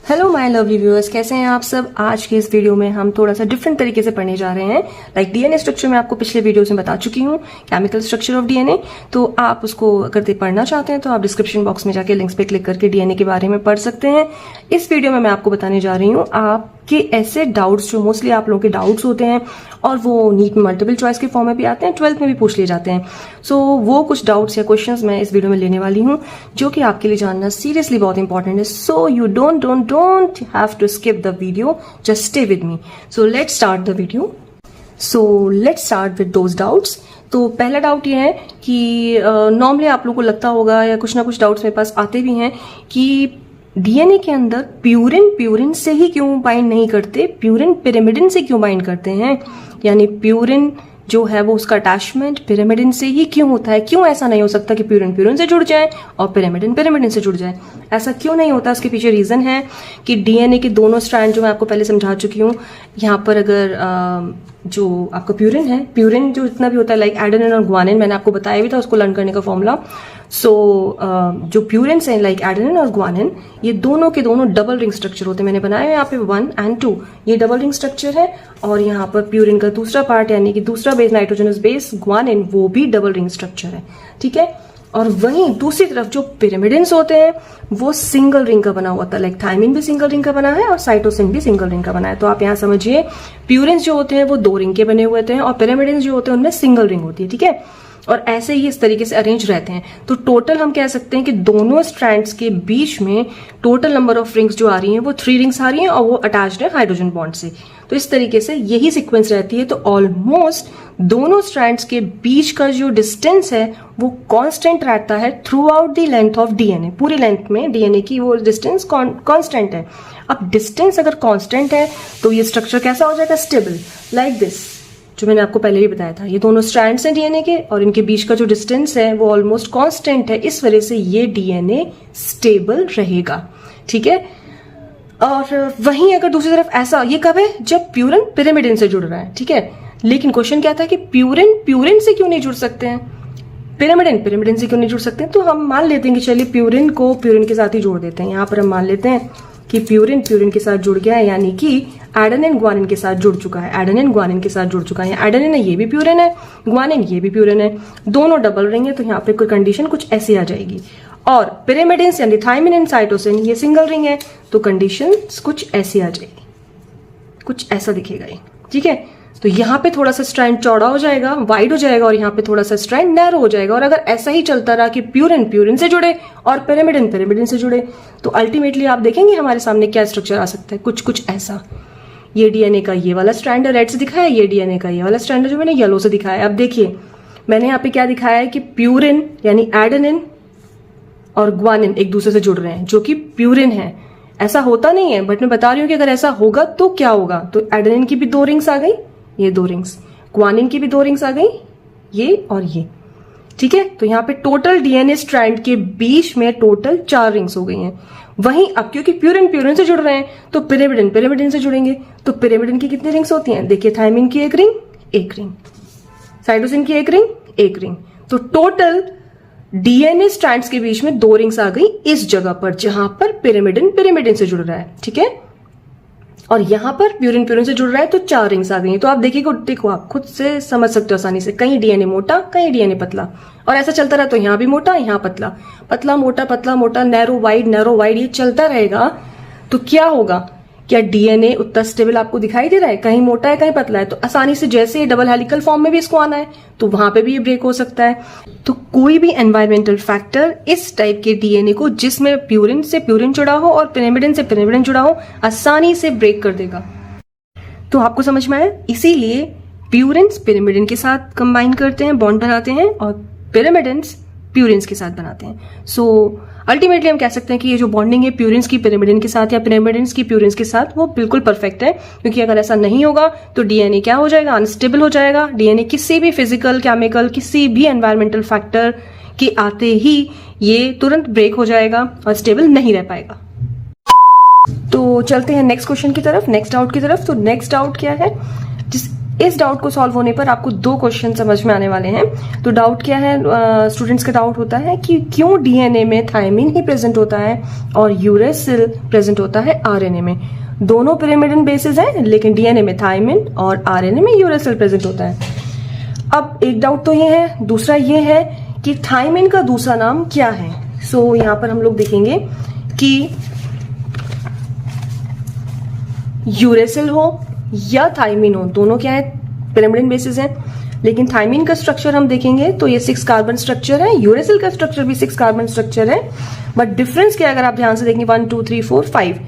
Hello my lovely viewers, कैसे हैं आप सब। आज के इस वीडियो में हम थोड़ा सा डिफरेंट तरीके से पढ़ने जा रहे हैं। लाइक डीएनए स्ट्रक्चर मैं आपको पिछले वीडियोस में बता चुकी हूँ, केमिकल स्ट्रक्चर ऑफ डीएनए। तो आप उसको अगर पढ़ना चाहते हैं तो आप डिस्क्रिप्शन बॉक्स में जाके लिंक्स पे क्लिक करके डीएनए के बारे में पढ़ सकते हैं। इस वीडियो में मैं आपको बताने जा रही हूँ आपके ऐसे डाउट्स जो मोस्टली आप लोगों के डाउट्स होते हैं और वो नीट में मल्टीपल चॉइस के फॉर्म में भी आते हैं, 12th में भी पूछ लिए जाते हैं। सो वो कुछ डाउट्स या क्वेश्चंस मैं इस वीडियो में लेने वाली हूँ जो कि आपके लिए जानना सीरियसली बहुत इंपॉर्टेंट है। So you don't have to skip the video, just stay with me. So let's start the video. So let's start with those doubts. तो पहला डाउट ये है कि नॉर्मली आप लोगों को लगता होगा या कुछ ना कुछ डाउट्स मेरे पास आते भी हैं कि डीएनए के अंदर प्यूरिन से ही क्यों बाइंड नहीं करते, प्यूरिन पिरिमिडिन से क्यों बाइंड करते हैं। यानी प्यूरिन जो है वो उसका अटैचमेंट पिरिमिडिन से ही क्यों होता है। क्यों ऐसा नहीं हो सकता कि प्यूरिन से जुड़ जाए और पिरिमिडिन से जुड़ जाए। ऐसा क्यों नहीं होता, इसके पीछे रीजन है कि डीएनए के दोनों स्ट्रैंड जो मैं आपको पहले समझा चुकी हूँ। यहाँ पर अगर जो आपका प्यूरिन है, प्यूरिन जो इतना भी होता है लाइक एडेनिन और ग्वानिन, मैंने आपको बताया भी था उसको लर्न करने का फॉर्मूला। सो जो प्यूरिन्स हैं लाइक एडेनिन और ग्वानिन, ये दोनों के दोनों डबल रिंग स्ट्रक्चर होते हैं। मैंने बनाया है यहाँ पे 1 और 2, ये डबल रिंग स्ट्रक्चर है। और यहाँ पर प्यूरिन का दूसरा पार्ट यानी कि दूसरा बेस नाइट्रोजनस बेस ग्वानिन, वो भी डबल रिंग स्ट्रक्चर है, ठीक है। और वहीं दूसरी तरफ जो पिरिमिडिन्स होते हैं वो सिंगल रिंग का बना हुआ था। लाइक थायमिन भी सिंगल रिंग का बना है और साइटोसिन भी सिंगल रिंग का बना है। तो आप यहाँ समझिए प्यूरिन्स जो होते हैं वो 2 रिंग के बने हुए थे और पिरिमिडिन्स जो होते हैं उनमें सिंगल रिंग होती है, ठीक है। और ऐसे ही इस तरीके से अरेंज रहते हैं। तो टोटल हम कह सकते हैं कि दोनों स्ट्रैंड्स के बीच में टोटल नंबर ऑफ रिंग्स जो आ रही हैं वो 3 रिंग्स आ रही हैं और वो अटैच्ड है हाइड्रोजन बॉन्ड से। तो इस तरीके से यही सीक्वेंस रहती है। तो ऑलमोस्ट दोनों स्ट्रैंड्स के बीच का जो डिस्टेंस है वो कांस्टेंट रहता है through out the length of DNA. पूरी लेंथ में डीएनए की वो डिस्टेंस कांस्टेंट है। अब डिस्टेंस अगर कांस्टेंट है तो ये स्ट्रक्चर कैसा हो जाएगा, स्टेबल, लाइक दिस, जो मैंने आपको पहले ही बताया था। ये दोनों स्ट्रैंड्स हैं डीएनए के और इनके बीच का जो डिस्टेंस है वो ऑलमोस्ट कांस्टेंट है। इस वजह से ये डीएनए स्टेबल रहेगा, ठीक है। और वहीं अगर दूसरी तरफ ऐसा, ये कब है, जब प्यूरिन पिरिमिडिन से जुड़ रहा है, ठीक है। लेकिन क्वेश्चन क्या था कि प्यूरिन से क्यों नहीं जुड़ सकते हैं, पिरिमिडिन से क्यों नहीं जुड़ सकते हैं। तो हम मान लेते हैं कि चलिए प्यूरिन को प्यूरिन के साथ ही जोड़ देते हैं। यहाँ पर हम मान लेते हैं कि प्यूरिन के साथ जुड़ गया है, यानी कि एडेनिन ग्वानिन के साथ जुड़ चुका है। एडेनिन ग्वानिन के साथ जुड़ चुका है। एडेनिन है, ये भी प्यूरिन है, ग्वानिन ये भी प्यूरिन है, दोनों डबल रिंग है। तो यहाँ पे कोई कंडीशन कुछ ऐसी आ जाएगी। और पिरिमिडिन्स यानी थायमिन एंड साइटोसिन ये सिंगल रिंग है, तो कंडीशन कुछ ऐसी आ जाएगी, कुछ ऐसा दिखेगा ये, ठीक है। तो यहाँ पे थोड़ा सा स्ट्रैंड चौड़ा हो जाएगा, वाइड हो जाएगा, और यहाँ पे थोड़ा सा स्ट्रैंड नैरो हो जाएगा। और अगर ऐसा ही चलता रहा कि प्यूरिन से जुड़े और पिरिमिडिन से जुड़े, तो अल्टीमेटली आप देखेंगे हमारे सामने क्या स्ट्रक्चर आ सकता है, कुछ ऐसा। ये डीएनए का ये वाला स्ट्रैंड रेड से दिखाया, ये डीएनए का ये वाला स्ट्रैंड जो मैंने येलो से दिखाया। अब देखिए मैंने यहाँ पे क्या दिखाया है कि प्यूरिन यानी एडेनिन और ग्वानिन एक दूसरे से जुड़ रहे हैं, जो कि प्यूरिन है। ऐसा होता नहीं है, बट मैं बता रही हूँ कि अगर ऐसा होगा तो क्या होगा। तो एडेनिन की भी 2 रिंग्स आ गई, ये 2 रिंग्स, ग्वानिन की भी 2 रिंग्स आ गई, ये और ये, ठीक है। तो यहाँ पे टोटल डीएनए स्ट्रैंड के बीच में टोटल 4 रिंग्स हो गई हैं। वहीं अब क्योंकि प्यूरिन से जुड़ रहे हैं तो पिरिमिडिन से जुड़ेंगे। तो पिरिमिडिन की कितनी रिंग्स होती हैं, देखिए थायमिन की 1 रिंग, साइटोसिन की 1 रिंग। तो टोटल डीएनए स्ट्रैंड्स के बीच में 2 रिंग्स आ गई इस जगह पर जहां पर पिरिमिडिन से जुड़ रहा है, ठीक है। और यहां पर प्यूरिन से जुड़ रहा है तो 4 रिंग्स आ गई। तो आप देखो आप खुद से समझ सकते हो आसानी से, कहीं डीएनए मोटा कहीं डीएनए पतला, और ऐसा चलता रहा तो यहां भी मोटा यहां पतला, पतला मोटा, नैरो वाइड, ये चलता रहेगा। तो क्या होगा, क्या डीएनए उतना स्टेबल आपको दिखाई दे रहा है, कहीं मोटा है कहीं पतला है। तो आसानी से जैसे डबल हेलिकल फॉर्म में भी इसको आना है तो वहां पे भी ये ब्रेक हो सकता है। तो कोई भी एनवायरमेंटल फैक्टर इस टाइप के डीएनए को, जिसमें प्यूरिन से प्यूरिन जुड़ा हो और पिरिमिडिन से पिरिमिडिन जुड़ा हो, आसानी से ब्रेक कर देगा। तो आपको समझ में आया, इसीलिए प्यूरिन्स पिरिमिडिन के साथ कंबाइन करते हैं, बॉन्ड बनाते हैं, और पिरिमिडिन्स प्यूरिन्स के साथ बनाते हैं। सो अल्टीमेटली हम कह सकते हैं कि ये जो बॉन्डिंग है प्यूरिन्स की पिरिमिडिन के साथ या पिरिमिडिन्स की प्यूरिन्स के साथ, वो बिल्कुल परफेक्ट है। क्योंकि अगर ऐसा नहीं होगा तो डीएनए क्या हो जाएगा, अनस्टेबल हो जाएगा। डीएनए किसी भी फिजिकल, केमिकल, किसी भी एनवायरमेंटल फैक्टर के आते ही ये तुरंत ब्रेक हो जाएगा और स्टेबल नहीं रह पाएगा। तो चलते हैं नेक्स्ट क्वेश्चन की तरफ, नेक्स्ट डाउट की तरफ। तो नेक्स्ट डाउट क्या है, इस डाउट को सॉल्व होने पर आपको 2 क्वेश्चन समझ में आने वाले हैं। तो डाउट क्या है, स्टूडेंट्स का डाउट होता है कि क्यों डीएनए में थायमिन ही प्रेजेंट होता है और यूरेसिल प्रेजेंट होता है आरएनए में। दोनों पिरामिडन बेसिस हैं, लेकिन डीएनए में थायमिन और आरएनए में यूरेसिल प्रेजेंट होता है। अब एक डाउट तो ये है, दूसरा ये है कि थायमिन का दूसरा नाम क्या है। सो यहां पर हम लोग देखेंगे कि यूरेसिल हो या थायमिन हो, दोनों क्या है, पिरामिडन बेसिस है। लेकिन थायमिन का स्ट्रक्चर हम देखेंगे तो ये 6 कार्बन स्ट्रक्चर है, यूरेसिल का स्ट्रक्चर भी 6 कार्बन स्ट्रक्चर है। बट डिफरेंस क्या है, अगर आप ध्यान से देखेंगे 1 2 3 4 5,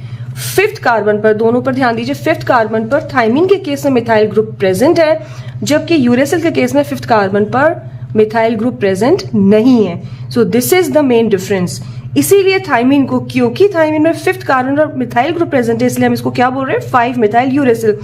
5th कार्बन पर, दोनों पर ध्यान दीजिए, 5th कार्बन पर थायमिन के केस में मिथाइल ग्रुप प्रेजेंट है, जबकि यूरेसिल के केस में 5th कार्बन पर मिथाइल ग्रुप प्रेजेंट नहीं है। So this is the main difference. इसीलिए थायमिन को, क्योंकि थायमिन में 5th कार्बन और मिथाइल ग्रुप प्रेजेंट है, इसलिए हम इसको क्या बोल रहे हैं, 5 मिथाइल यूरेसिल।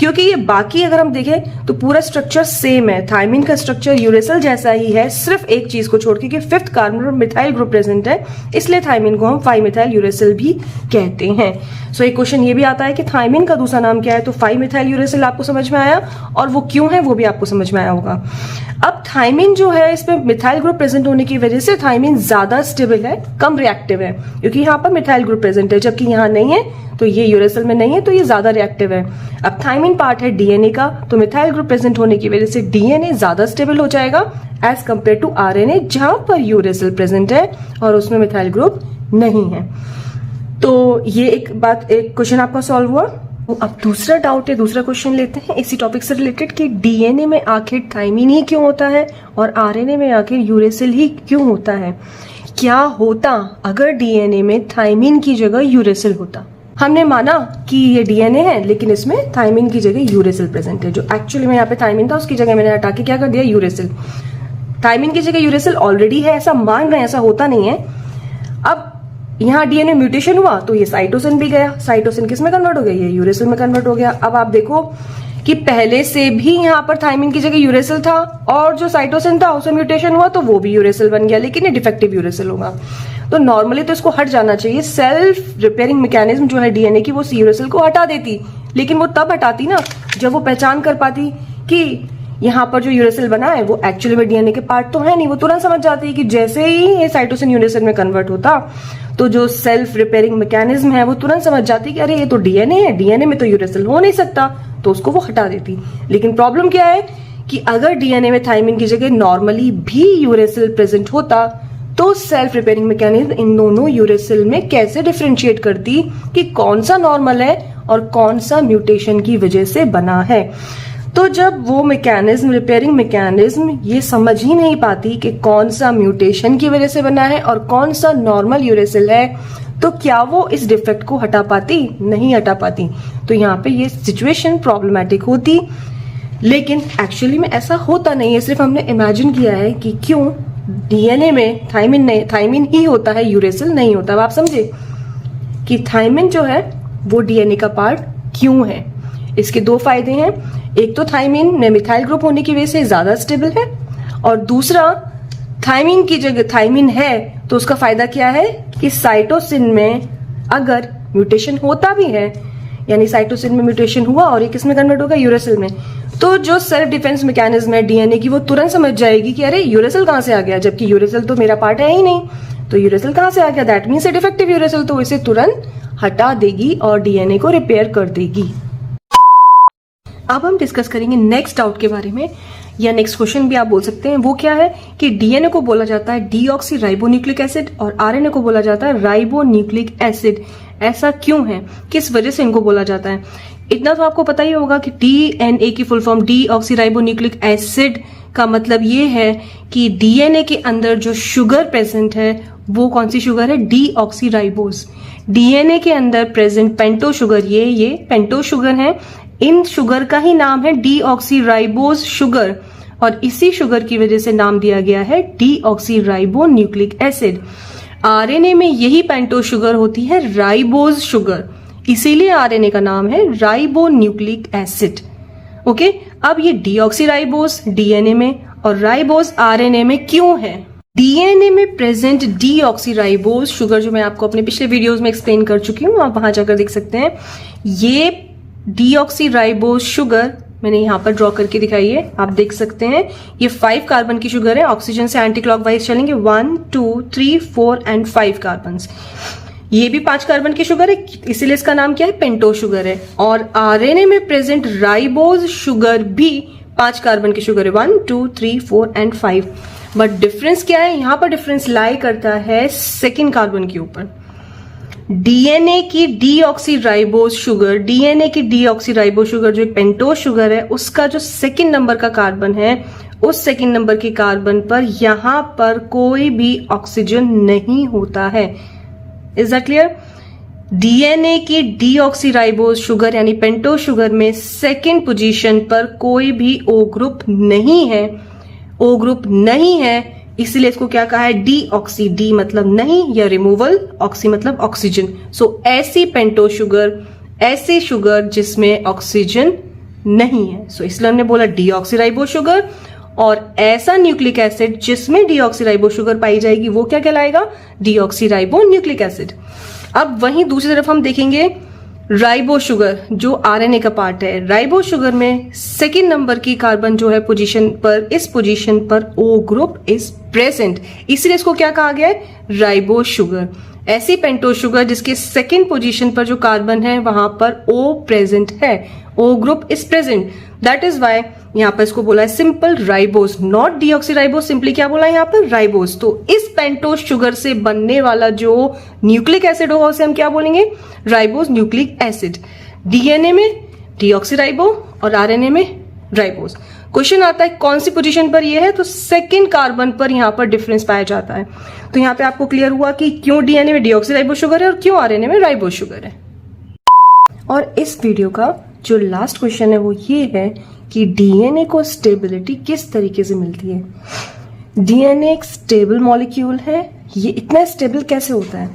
क्योंकि ये बाकी अगर हम देखें तो पूरा स्ट्रक्चर सेम है, थायमिन का स्ट्रक्चर यूरेसिल जैसा ही है, सिर्फ एक चीज को छोड़ के कि 5th कार्बन और मिथाइल ग्रुप प्रेजेंट है, इसलिए थायमिन को हम 5 मिथाइल यूरेसिल भी कहते हैं। सो एक क्वेश्चन ये भी आता है कि थायमिन का दूसरा नाम क्या है, तो 5 मिथाइल यूरेसिल आपको समझ में आया, और वो क्यों है वो भी आपको समझ में आया होगा। अब थायमिन जो है, इसमें मिथाइल ग्रुप प्रेजेंट होने की वजह से थायमिन ज्यादा स्टेबल है, कम रिएक्टिव है, क्योंकि यहाँ पर मिथाइल ग्रुप प्रेजेंट है, जबकि यहाँ नहीं है, तो ये यूरेसिल में नहीं है, तो ये ज्यादा रिएक्टिव है। अब थायमिन पार्ट है डीएनए का, तो मिथाइल ग्रुप प्रेजेंट होने की वजह से डीएनए ज्यादा स्टेबल हो जाएगा एज कंपेयर टू आरएनए, जहां पर यूरेसिल प्रेजेंट है और उसमें मिथाइल ग्रुप नहीं है। तो ये एक बात, एक क्वेश्चन आपका सॉल्व हुआ। तो अब दूसरा डाउट है, दूसरा क्वेश्चन लेते हैं इसी टॉपिक से रिलेटेड कि डीएनए में आखिर थायमिन ही क्यों होता है और आरएनए में आखिर यूरेसिल ही क्यों होता है। क्या होता अगर डीएनए में थायमिन की जगह यूरेसिल होता। हमने माना कि ये डीएनए है, लेकिन इसमें थायमिन की जगह यूरेसिल प्रेजेंट है। जो एक्चुअली में यहाँ पे थायमिन था, उसकी जगह मैंने हटा के क्या कर दिया, यूरेसिल। थायमिन की जगह यूरेसिल ऑलरेडी है, ऐसा मान रहे हैं, ऐसा होता नहीं है। अब यहाँ डीएनए म्यूटेशन हुआ तो ये साइटोसिन भी गया, साइटोसिन किस में कन्वर्ट हो गया, ये यूरेसिल में कन्वर्ट हो गया। अब आप देखो कि पहले से भी यहाँ पर थायमिन की जगह यूरेसिल था, और जो साइटोसिन था उसमें म्यूटेशन हुआ तो वो भी यूरेसिल बन गया, लेकिन ये डिफेक्टिव यूरेसिल होगा। तो नॉर्मली तो इसको हट जाना चाहिए, सेल्फ रिपेयरिंग मैकेनिज्म जो है डीएनए की, वो यूरेसिल को हटा देती, लेकिन वो तब हटाती ना जब वो पहचान कर पाती कि यहाँ पर जो यूरेसिल बना है वो एक्चुअली में डीएनए के पार्ट तो है नहीं। वो तुरंत समझ जाती है कि जैसे ही ये साइटोसिन यूरेसिल में कन्वर्ट होता तो जो सेल्फ रिपेयरिंग मैकेनिज्म है वो तुरंत समझ जाती है कि अरे ये तो डीएनए है, डीएनए में तो यूरेसिल हो नहीं सकता, तो उसको वो हटा देती। लेकिन प्रॉब्लम क्या है कि अगर डीएनए में थायमिन की जगह नॉर्मली भी यूरेसिल प्रेजेंट होता तो सेल्फ रिपेयरिंग मैकेनिज्म इन दोनों यूरेसिल में कैसे डिफरेंशिएट करती कि कौन सा नॉर्मल है और कौन सा म्यूटेशन की वजह से बना है। तो जब वो मैकेनिज्म, रिपेयरिंग मैकेनिज्म, ये समझ ही नहीं पाती कि कौन सा म्यूटेशन की वजह से बना है और कौन सा नॉर्मल यूरेसिल है, तो क्या वो इस डिफेक्ट को हटा पाती, नहीं हटा पाती। तो यहाँ पे ये सिचुएशन प्रॉब्लमैटिक होती, लेकिन एक्चुअली में ऐसा होता नहीं है, सिर्फ हमने इमेजिन किया है कि क्यों डीएनए में थायमिन ही होता है, यूरेसिल नहीं होता। अब आप समझे कि थायमिन जो है वो डीएनए का पार्ट क्यों है। इसके 2 फायदे हैं, एक तो थायमिन में मिथाइल ग्रुप होने की वजह से ज्यादा स्टेबल है, और दूसरा थायमिन की जगह थायमिन है तो उसका फायदा क्या है कि साइटोसिन में अगर म्यूटेशन होता भी है, यानी साइटोसिन में म्यूटेशन हुआ और ये किस में कन्वर्ट होगा, यूरेसिल में, तो जो सेल्फ डिफेंस मैकेनिज्म है डीएनए की वो तुरंत समझ जाएगी कि अरे यूरेसिल कहां से आ गया, जबकि यूरेसिल तो मेरा पार्ट है ही नहीं, तो यूरेसिल कहां से आ गया, दैट मीन्स डिफेक्टिव यूरेसिल, तो इसे तुरंत हटा देगी और डीएनए को रिपेयर कर देगी। अब हम डिस्कस करेंगे नेक्स्ट डाउट के बारे में, या नेक्स्ट क्वेश्चन भी आप बोल सकते हैं। वो क्या है कि डीएनए को बोला जाता है डीऑक्सी राइबोन्यूक्लिक एसिड और आरएनए को बोला जाता है राइबोन्यूक्लिक एसिड। ऐसा क्यों है, किस वजह से इनको बोला जाता है? इतना तो आपको पता ही होगा कि डीएनए की full form deoxy ribonucleic acid का मतलब ये है कि डीएनए के अंदर जो शुगर प्रेजेंट है वो कौन सी शुगर है, डीऑक्सी राइबोज। डीएनए के अंदर प्रेजेंट पेंटो शुगर, ये पेंटो शुगर है, इन शुगर का ही नाम है डीऑक्सी राइबोज शुगर, और इसी शुगर की वजह से नाम दिया गया है डीऑक्सी राइबोन्यूक्लिक एसिड। आरएनए में यही पेंटो शुगर होती है राइबोज शुगर, इसीलिए आरएनए का नाम है राइबोन्यूक्लिक एसिड। ओके, अब ये डीऑक्सी राइबोज डीएनए में और राइबोज आरएनए में क्यों है? डीएनए में प्रेजेंट डीऑक्सी राइबोज शुगर, जो मैं आपको अपने पिछले वीडियोस में एक्सप्लेन कर चुकी हूं, आप वहां जाकर देख सकते हैं। ये डीऑक्सी राइबोज शुगर मैंने यहाँ पर ड्रॉ करके दिखाई है, आप देख सकते हैं। ये 5 कार्बन की शुगर है, ऑक्सीजन से एंटी क्लॉकवाइज चलेंगे, 1 2 3 4 एंड 5 कार्बन। ये भी 5 कार्बन की शुगर है, इसीलिए इसका नाम क्या है, पेंटोज शुगर है। और आरएनए में प्रेजेंट राइबोज शुगर भी 5 कार्बन की शुगर है, 1 2 3 4 एंड 5। बट डिफरेंस क्या है, यहां पर डिफरेंस लाई करता है सेकेंड कार्बन के ऊपर। डीएनए की डीऑक्सीराइबोज शुगर, डीएनए की डीऑक्सीराइबोज शुगर जो एक पेंटोज शुगर है, उसका जो सेकेंड नंबर का कार्बन है, उस सेकेंड नंबर के कार्बन पर यहां पर कोई भी ऑक्सीजन नहीं होता है। Is that clear? डीएनए की डीऑक्सीराइबोज शुगर यानी पेंटोज शुगर में सेकेंड पोजीशन पर कोई भी ओ ग्रुप नहीं है, ओ ग्रुप नहीं है, इसीलिए इसको क्या कहा है, डीऑक्सी, डी मतलब नहीं या रिमूवल, ऑक्सी मतलब ऑक्सीजन। सो ऐसी पेंटोज शुगर, ऐसी शुगर जिसमें ऑक्सीजन नहीं है, सो इसलिए हमने बोला डीऑक्सीराइबोज शुगर। और ऐसा न्यूक्लिक एसिड जिसमें डीऑक्सीराइबोज शुगर पाई जाएगी वो क्या कहलाएगा, डीऑक्सीराइबो न्यूक्लिक एसिड। अब वहीं दूसरी तरफ हम देखेंगे राइबो शुगर जो आरएनए का पार्ट है। राइबो शुगर में सेकेंड नंबर की कार्बन जो है पोजीशन पर, इस पोजीशन पर ओ ग्रुप इज प्रेजेंट, इसलिए इसको क्या कहा गया है, राइबो शुगर। ऐसी पेंटोज शुगर जिसके सेकेंड पोजीशन पर जो कार्बन है वहां पर ओ प्रेजेंट है, O group is present. That is why यहां पर इसको बोला है simple ribose, not deoxyribose, simply क्या बोला है यहाँ पर, राइबोज। तो इस पेंटोज शुगर से बनने वाला जो न्यूक्लिक एसिड होगा उसे हम क्या बोलेंगे, राइबोज न्यूक्लिक एसिड। डीएनए में डीऑक्सीराइबो और आरएनए में राइबोज। क्वेश्चन आता है कौन सी पोजीशन पर ये है, तो सेकेंड कार्बन पर यहां पर डिफरेंस पाया जाता है। तो यहां पे आपको क्लियर हुआ कि क्यों डीएनए में डीऑक्सीराइबो शुगर है और क्यों आरएनए में राइबोज शुगर है। और इस वीडियो का जो लास्ट क्वेश्चन है वो ये है कि डीएनए को स्टेबिलिटी किस तरीके से मिलती है। डीएनए एक स्टेबल मॉलिक्यूल है, ये इतना स्टेबल कैसे होता है,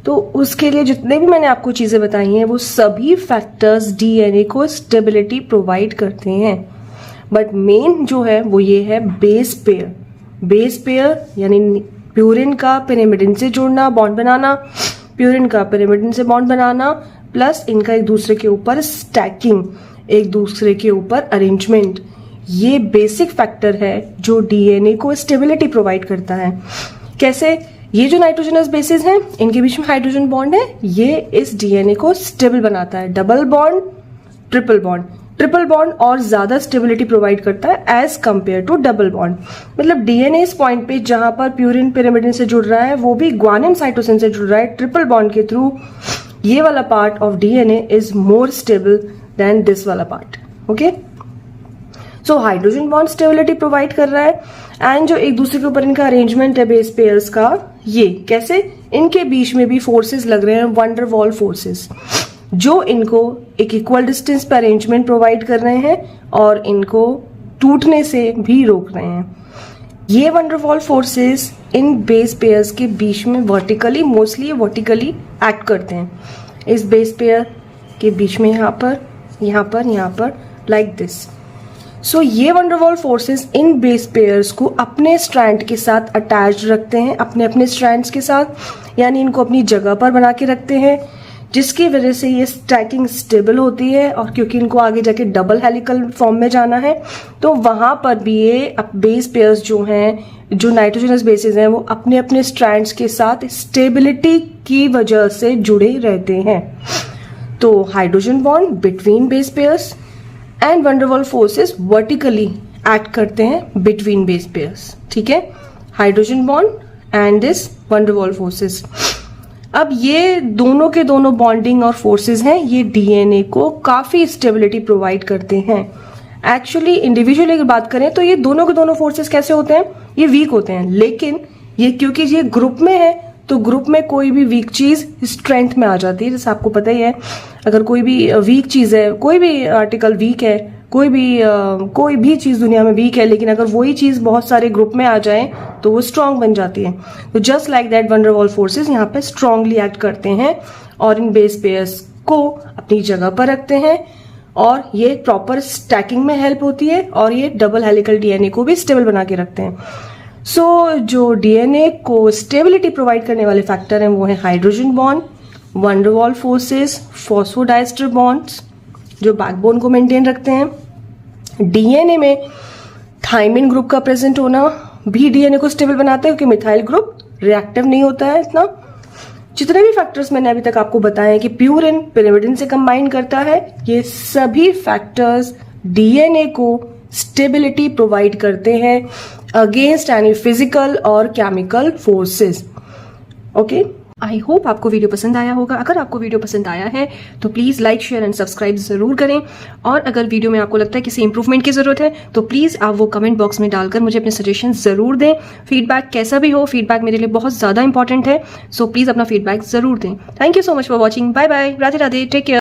तो उसके लिए जितने भी मैंने आपको चीजें बताई हैं वो सभी फैक्टर्स डीएनए को स्टेबिलिटी प्रोवाइड करते हैं। बट मेन जो है वो ये है बेस पेयर। बेस पेयर यानी प्यूरिन का पिरिमिडिन से जुड़ना, बॉन्ड बनाना, प्यूरिन का पिरिमिडिन से बॉन्ड बनाना, प्लस इनका एक दूसरे के ऊपर स्टैकिंग, एक दूसरे के ऊपर अरेंजमेंट, ये बेसिक फैक्टर है जो डीएनए को स्टेबिलिटी प्रोवाइड करता है। कैसे, ये जो नाइट्रोजनस बेसिस हैं इनके बीच में हाइड्रोजन बॉन्ड है, ये इस डीएनए को स्टेबल बनाता है। Double bond, triple bond, triple bond और ज्यादा स्टेबिलिटी प्रोवाइड करता है as compare to double bond. मतलब डीएनए इस पॉइंट पे जहां पर प्यूरिन पिरिमिडिन से जुड़ रहा है वो भी ग्वानिन साइटोसिन से जुड़ रहा है ट्रिपल बॉन्ड के थ्रू, ये वाला part of DNA is more stable than this वाला part. Okay, so hydrogen bond stability provide कर रहा है एंड जो एक दूसरे के ऊपर इनका अरेंजमेंट है बेस पेयर्स का, ये कैसे, इनके बीच में भी फोर्सेस लग रहे हैं, वंडर वॉल फोर्सेस, जो इनको एक इक्वल डिस्टेंस पर अरेंजमेंट प्रोवाइड कर रहे हैं और इनको टूटने से भी रोक रहे हैं। ये van der Waals forces in base pairs के बीच में वर्टिकली, मोस्टली वर्टिकली एक्ट करते हैं। इस बेस पेयर के बीच में यहाँ पर लाइक दिस। सो ये van der Waals forces in base pairs को अपने स्ट्रैंड के साथ अटैच रखते हैं, अपने अपने स्ट्रैंड्स के साथ, यानी इनको अपनी जगह पर बना के रखते हैं, जिसकी वजह से ये स्टैकिंग स्टेबल होती है। और क्योंकि इनको आगे जाके डबल हेलिकल फॉर्म में जाना है तो वहां पर भी ये बेस पेयर्स जो हैं, जो नाइट्रोजनस बेसिस हैं, वो अपने अपने स्ट्रैंड्स के साथ स्टेबिलिटी की वजह से जुड़े रहते हैं। तो hydrogen bond between base pairs and van der Waals forces vertically act करते हैं बिटवीन बेस पेयर्स। ठीक है, hydrogen bond and this van der Waals forces. अब ये दोनों के दोनों बॉन्डिंग और फोर्सेस हैं, ये डीएनए को काफी स्टेबिलिटी प्रोवाइड करते हैं। एक्चुअली इंडिविजुअली अगर बात करें तो ये दोनों के दोनों फोर्सेस कैसे होते हैं, ये वीक होते हैं, लेकिन ये क्योंकि ये ग्रुप में है तो ग्रुप में कोई भी वीक चीज स्ट्रेंथ में आ जाती है। जैसे आपको पता ही है, अगर कोई भी वीक चीज है, कोई भी आर्टिकल वीक है, कोई भी चीज दुनिया में वीक है, लेकिन अगर वही चीज बहुत सारे ग्रुप में आ जाए तो वो स्ट्रांग बन जाती है। तो just like that van der Waals forces यहाँ पे स्ट्रांगली एक्ट करते हैं और इन बेस पेयर्स को अपनी जगह पर रखते हैं और ये प्रॉपर स्टैकिंग में हेल्प होती है और ये डबल हेलिकल डीएनए को भी स्टेबल बना के रखते हैं। सो जो डीएनए को स्टेबिलिटी प्रोवाइड करने वाले फैक्टर हैं वो है hydrogen bond, van der Waals forces, phosphodiester bonds जो बैकबोन को मेंटेन रखते हैं, डीएनए में थाइमिन ग्रुप का प्रेजेंट होना भी डीएनए को स्टेबल बनाता है, क्योंकि मिथाइल ग्रुप रिएक्टिव नहीं होता है इतना। जितने भी फैक्टर्स मैंने अभी तक आपको बताए हैं कि प्यूरिन पिरिमिडिन से कंबाइन करता है, ये सभी फैक्टर्स डीएनए को स्टेबिलिटी प्रोवाइड करते हैं अगेंस्ट एनी फिजिकल और chemical forces. Okay, I hope आपको वीडियो पसंद आया होगा। अगर आपको वीडियो पसंद आया है तो please like share and subscribe ज़रूर करें, और अगर वीडियो में आपको लगता है किसी इंप्रूवमेंट की ज़रूरत है तो प्लीज़ आप वो कमेंट बॉक्स में डालकर मुझे अपने सजेशन ज़रूर दें। फीडबैक कैसा भी हो, फीडबैक मेरे लिए बहुत ज़्यादा इंपॉर्टेंट है, सो प्लीज़ अपना फीडबैक ज़रूर दें। Thank you so much for watching. Bye bye, Radhe Radhe, take care.